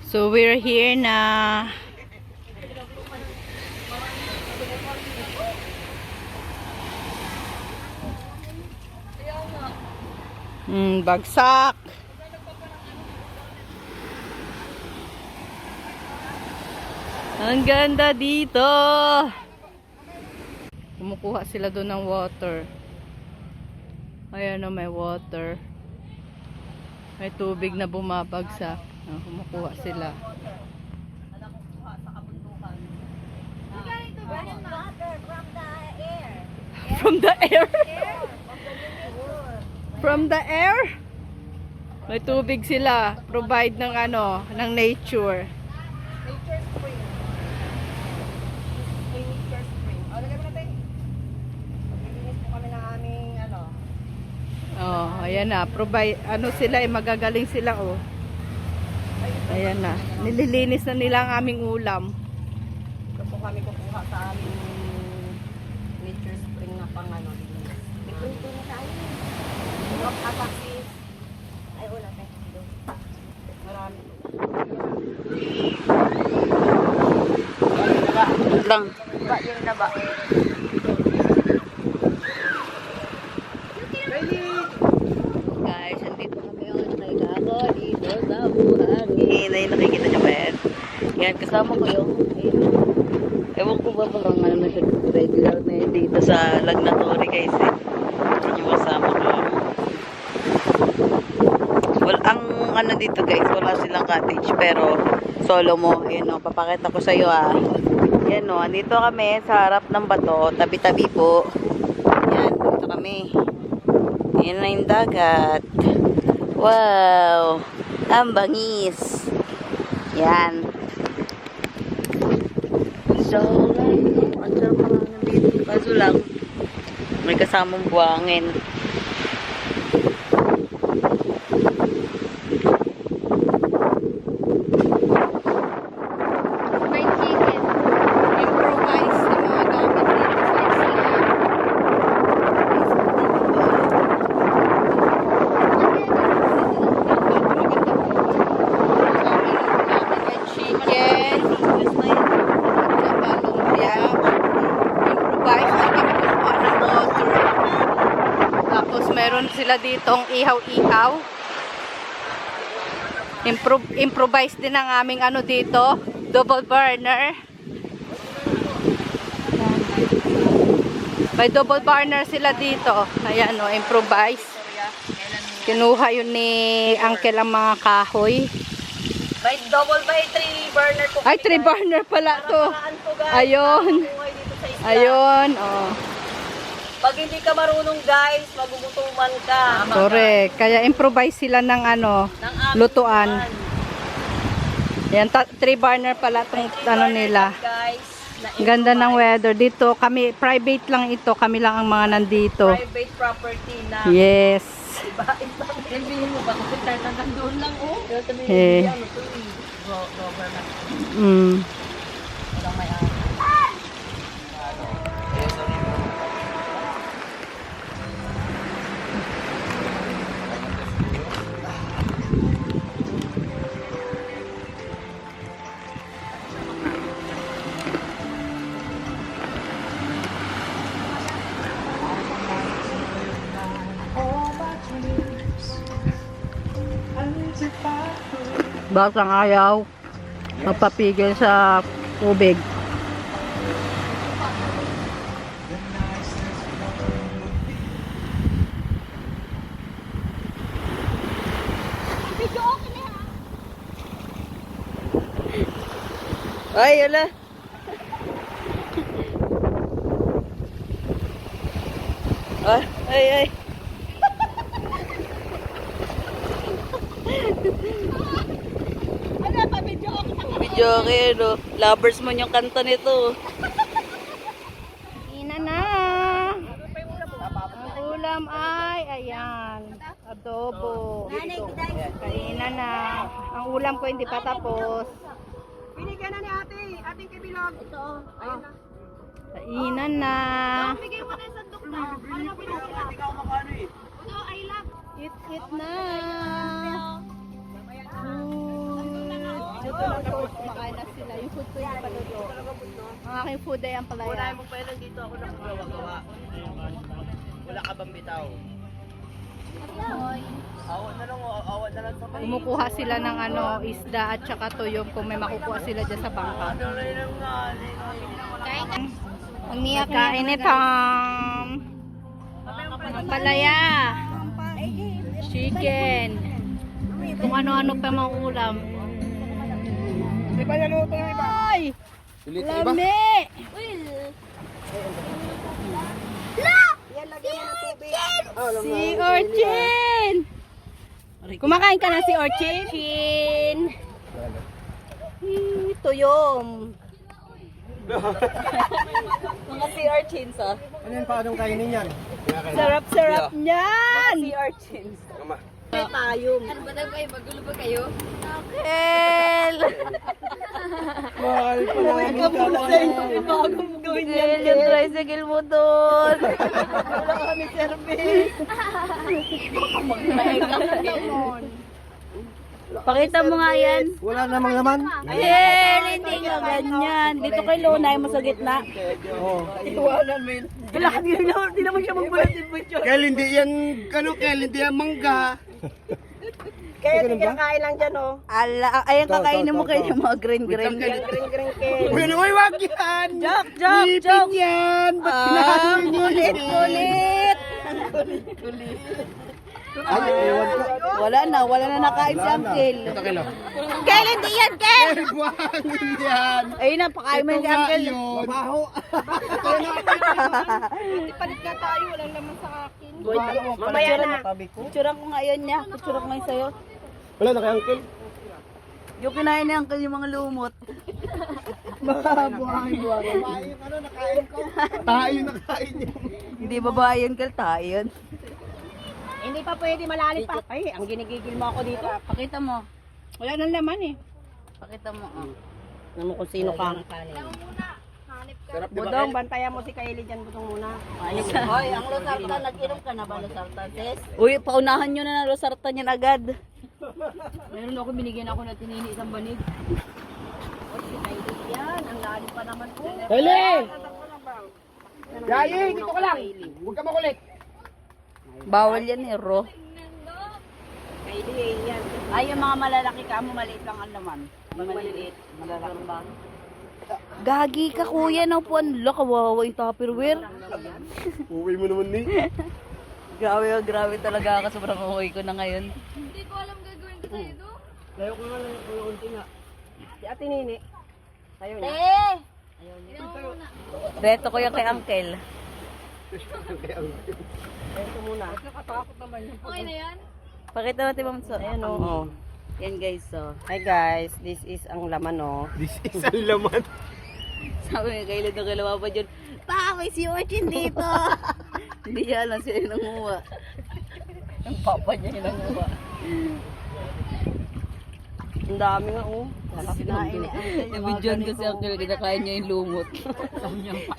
So we're here na. Bagsak. Ang ganda dito. Kumukuha sila doon ng water. Ayan o, may water. May tubig na bumabagsak. Kumukuha sila. From the air? From the air? May tubig sila. Provide ng ano, ng nature. Nature spring. Nature spring. O, lagay mo natin. Maglilinis po kami ng aming ano. Oh, ayan na. Provide, ano sila, magagaling sila, oh. Ayan na. Nililinis na nila ang aming ulam. Ito po kami kukuha sa aming nature spring na pang ano. Ito na tayo. Rock apasis. Ay, wala tayo. Marami. Lang. Ba, yung naba. Guys, andito kami yung nagkako dito sa buhangin. Ayun, nakikita nyo ba yan? Yan, kasama ko yung ewan ko ba parang ano na siya regular na yun dito sa Lagnatory guys eh. Yan yung kasama ko. Well, ang ano dito guys, wala silang cottage pero solo mo. Ayun o, papakita ko sa iyo ah. Yan o, andito kami sa harap ng bato, tabi-tabi po. Yan, dito kami. Yan na yung dagat. Wow! Ang bangis. Yan. So, ang sarap lang nandito. Kaso lang, may kasamang buwangin. May chicken. Improvise na mga gamit dito sa isla. Chicken. Tapos meron sila ditong ihaw-ihaw. Improvise din ang aming ano dito, double burner. May double burner sila dito. Ayan o, improvise. Kinuha yun ni Uncle ang mga kahoy. May double by 3 burner po. Ay, 3 burner pala to. Ayun. Ayun, oh. Pag hindi ka marunong guys, magugutuman ka. Correct. Kaya improvise sila ng ano, lutuan. Yan, 3 burner pala itong ano nila. Guys, Ganda ng weather. Dito kami, private lang ito. Kami lang ang mga nandito. private property na. Yes. Diba? Sabihin mo ba? Kasi tayo nandun lang oh. Eh. Ano to eh. Government. Mm. Walang may Bakit ang ayaw magpapigil sa tubig? Ay, ala. Ay. Video okay, no? Lovers mo yung kanta nito. Ina na. Ang ulam ay, ayan, adobo. Kaina na. Ang ulam ko hindi pa tapos. Binigyan na ni ate. Ating kibilog. Ito. Ayun na. Kainan na. Bigay mo na yung sandok na. Para mapinagyan. Ikaw makano eh. Ito, I love. Eat na. Kumakain na sila. Yung food ko yung paluto. Ang aking food ay ang palaya. Unahin mo pa yun, dito ako nakagawa-gawa. Wala ka bang bitaw? Awa na lang, awa na lang sa kayo. Kumukuha sila ng isda at saka tuyong kung may makukuha sila dyan sa bangka. Ano rin ang galing? Ang kain ito. Palaya. Chicken. Kung ano-ano pa mga ulam. Di ba naluto yung iba? Ay! Lami! Si Orchin! Kumakain ka na si Orchin? Orchin! Tuyong. Mga sea urchins, ah. Ano yun, paanong kainin yan? Sarap-sarap niyan! Sea urchins. Kama. Tayong. Ano ba tayo kayo? Magulo ba kayo? Kel! Mahal pa naman yung gagawin. Bagong gawin yan. Yung tricycle mo doon. Wala kami service. Pakita mo nga yan. Wala namang laman. Kel, hindi nga ganyan. Dito kay Lunay mo sa gitna. Oo. Iwanan mo yun. Kailangan hindi naman siya magbulat din mo siya. Kel, hindi yan, hindi yan mangga. Kaya hindi kinakain lang dyan, oh. Ala, ayun kakainin mo kayo yung mga green-green. Green-green kayo. Uy, naman, wag yan! Joke! Ipin yan! Ba't pinakain nyo yan? Kulit! Ay, ewan ko. Wala na nakain si Uncle. Ito, Kel. Kel, hindi yan, Kel! Kel, buhangin yan! Ayun na, pakain mo yung kay Uncle. Mabaho. Palit na tayo, walang laman sa akin. Mamaya na. Picturean ko nga yun niya. Picturean ko ngayon sa'yo. Wala na kay Uncle. Yung kinain ni Uncle yung mga lumot. Buhangin. Tayo nakain niya. Hindi babae yun, Kel, tayo yun. Hindi pa pwede malalim pa. Ay, ang ginigigil mo ako dito. Pakita mo. Wala nang laman eh. Pakita mo. Oh. Ano kung sino ka? Sarap, di ba, Budong, Kel? bantayan mo si Kylie dyan, Budong muna. Hoy, ang Losartan, nag-inom ka na ba, Losartan, sis? Uy, paunahan nyo na ng Losartan yan agad. Meron ako, binigyan ako na tinini isang banig. Yan, ang lalim pa naman po. Kylie! Yayi, dito ka lang. Huwag ka makulit. Bawal yan eh, Ro. Kylie, yan. Ay, yung mga malalaki ka mo, maliit lang ang laman. Maliliit, malalaki ba? Gagi ka, kuya, no po. Ano, kawawa yung Tupperware. Uwi mo naman ni. Grabe talaga ako. Sobrang uwi ko na ngayon. Layo ko nga lang yung unti nga. Si Ate Nini. Tayo na. Reto ko yung kay Uncle. Ito muna. Pakita natin, Ma'am. So, Ayan, oh. oh. Yan, guys. So, Hi guys, this is ang laman, oh. This is ang laman. sabi nga, kailan na kailawa pa dyan. Pa, may si Orchin dito. Hindi niya alam sila yung nanguha. Yung papa niya yung nanguha. Ang dami nga, oh. Sinain ni Uncle. Nabidyon ko si Uncle, kinakain niya yung lumot.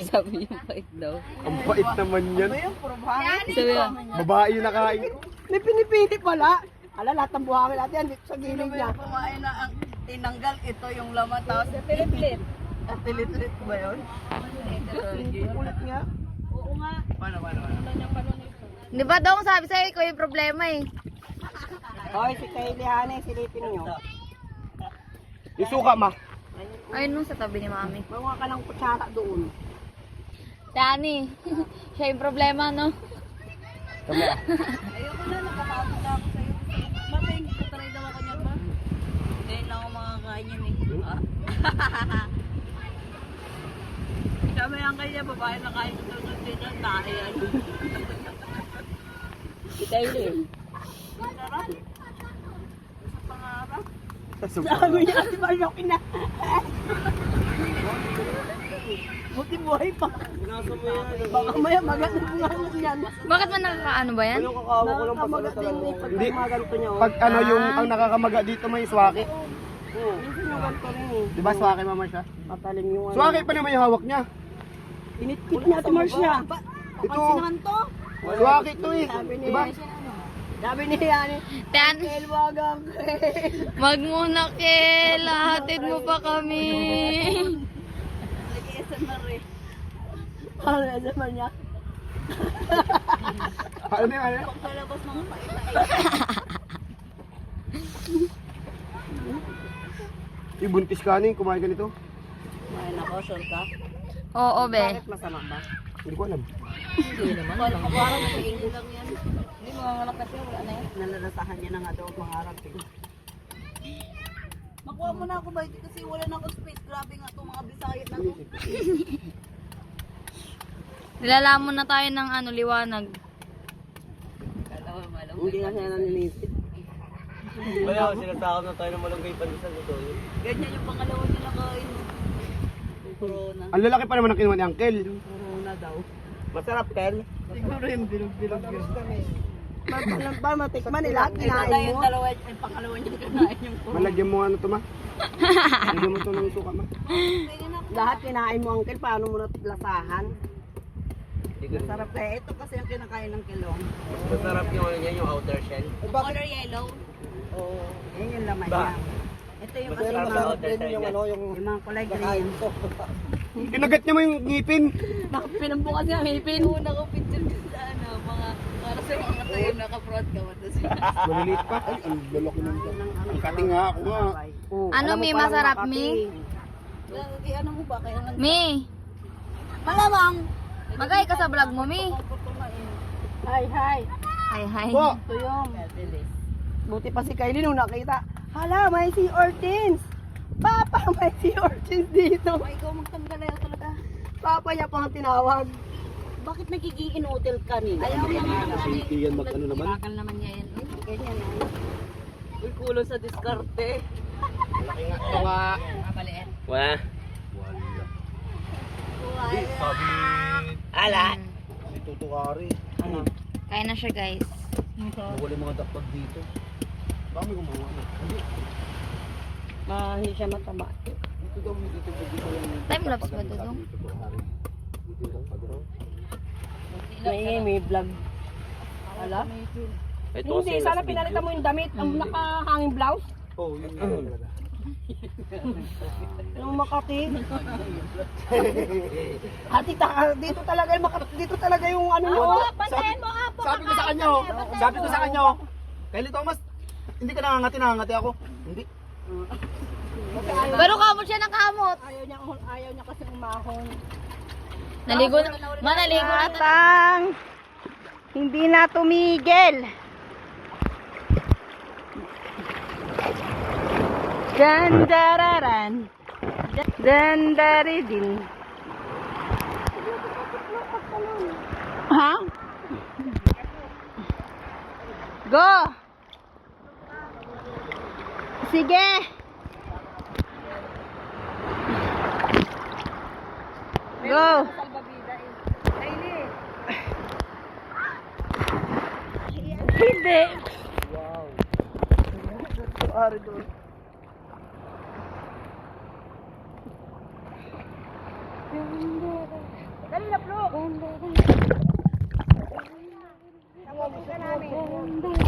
Sabi niya pait daw. Ang bait naman yan. Sabi niya, Babae yung nakain. May pinipili pala. Ala, lahat ng buhangin natin yan dito sa gilid niya. kumain na ang tinanggal ito yung laman. Tapos pilit-pilit. At pilit-pilit ba yun? Ulit nga. Paano? Di ba daw sabi sa'yo, ikaw yung problema eh. Hoy, si Kylie, hane, silipin nyo. Isuka, ma. Ayun nung sa tabi ni Mami. Mawa ka ng kutsara doon. Tani, siya yung problema, no? Kami ah. Ayoko na, nakapagod ako sa'yo. Mabing, try daw ako niya ba? Hindi na ako makakain yan eh. Sabi ang kanya, babae na kain ko sa dito, tae yan. Si Kylie. Sarap. Sa pangarap. Sabi niya, si Marlokin na. Buti buhay pa. Nasa mo yan. Baka maya maganda bunga yan. Bakit man nakakaano ba yan? Anong kakawa ko lang Nakakamagat pasalasalan din mo? eh. Pag Hindi. mga ganito niya, oh. Pag ano yung ang nakakamaga dito may swaki. Minsan yung ganito rin eh. Di ba swaki mama siya? Matalim yung ano. Swaki pa naman yung hawak niya. Initkit niya si Marcia. Ito. Pansinahan to. Swaki to eh. Di ba? Sabi niya yan eh. Tan, Elwagang. wag muna, Kel. Kayla, hatid mo pa kami. Ano na naman niya? Ano na yan? Palabas mga Ibuntis ka ni, kumain ka nito? Kumain ako, sure ka? Oo, be. Bakit masama ba? Hindi ko alam. Hindi naman. Wala ko parang nag-iinggo lang yan. Hindi mga anak kasi wala na yan. Nalalasahan niya na nga daw ang pangarap eh. Makuha mo na ako ba? Kasi wala na akong space. Grabe nga itong mga bisaya na to. Nilalamon na tayo ng ano, liwanag. Hindi nga siya nanilisip. Wala, sinasakap na tayo ng malunggay pandesal ito. Ganyan yung pangalawa niya nakain. Yung corona. Ang lalaki pa naman ang kinuha ni Uncle. Corona daw. Masarap, Kel. Siguro yung bilog-bilog yun. Para matikman nila, kinain mo. Yung pangalawa niya kinain yung corona. Malagyan mo ano to ma? Lagyan mo to ng suka ma? Lahat kinain mo, Uncle. Paano mo natlasahan? Masarap kaya. Ito kasi yung kinakain ng kilong. Masarap yung ano niya, yung outer shell. Color yellow. Oo. Yan yung laman Ba? niya. Ito yung kasi Masarap mga, sa outer shell niya. yung mga kulay green. Kinagat niya mo yung ngipin. Bakit pinambukas niya ang ipin? Oo, nakapicture ka sa ano, mga, para sa mga tayo naka-front ka mo. Maliliit pa. Ay, ang lalaki ng ang kating nga ako nga. Ano, Mi? Masarap, Mi? Ano mo ba? Kaya nga Mi, malamang. magay ka sa vlog mo, Mi. Hi, hi. Hi, hi. Po! Ito yung. Buti pa si Kylie nung nakita. Hala, may sea urchins. Papa, may sea urchins dito. Ay, ikaw magtanggalay talaga. Papa niya pang tinawag. Bakit nagiging inutil ka ni? Ayaw niya naman. Yan mag ano naman. Bakal naman niya yan. Ganyan ay. Uy, kulo sa diskarte. Malaki nga ito nga. Maliit. Wala. Ala. Tutukari. Ano? Kaya na siya, guys. Wala mga dakpag dito. Baka may gumawa na. Hindi. Hindi siya mataba. Dito daw, dito yung... Time lapse ba, Dudong? Dito yung dakpag raw. May vlog. Wala? Ito Hindi, sana pinalitan mo yung damit. Ang nakahanging blouse. Oo, yun nga talaga. Yung Makati. Dito talaga yung Makati. Dito talaga yung ano nyo. Pantayin mo, Apo. Sabi ko sa kanya, sabi ko sa kanya, Kylie Thomas, hindi ka nangangati ako. Hindi. Pero kamot siya ng kamot. Ayaw niya kasi umahon. Naligo na. Manaligo na. Atang hindi na tumigil. Dandararan. Dandaridin. Ha? Go! Sige! Go! Hindi. Ari doon. Dali na, Flo! Tawag ka namin.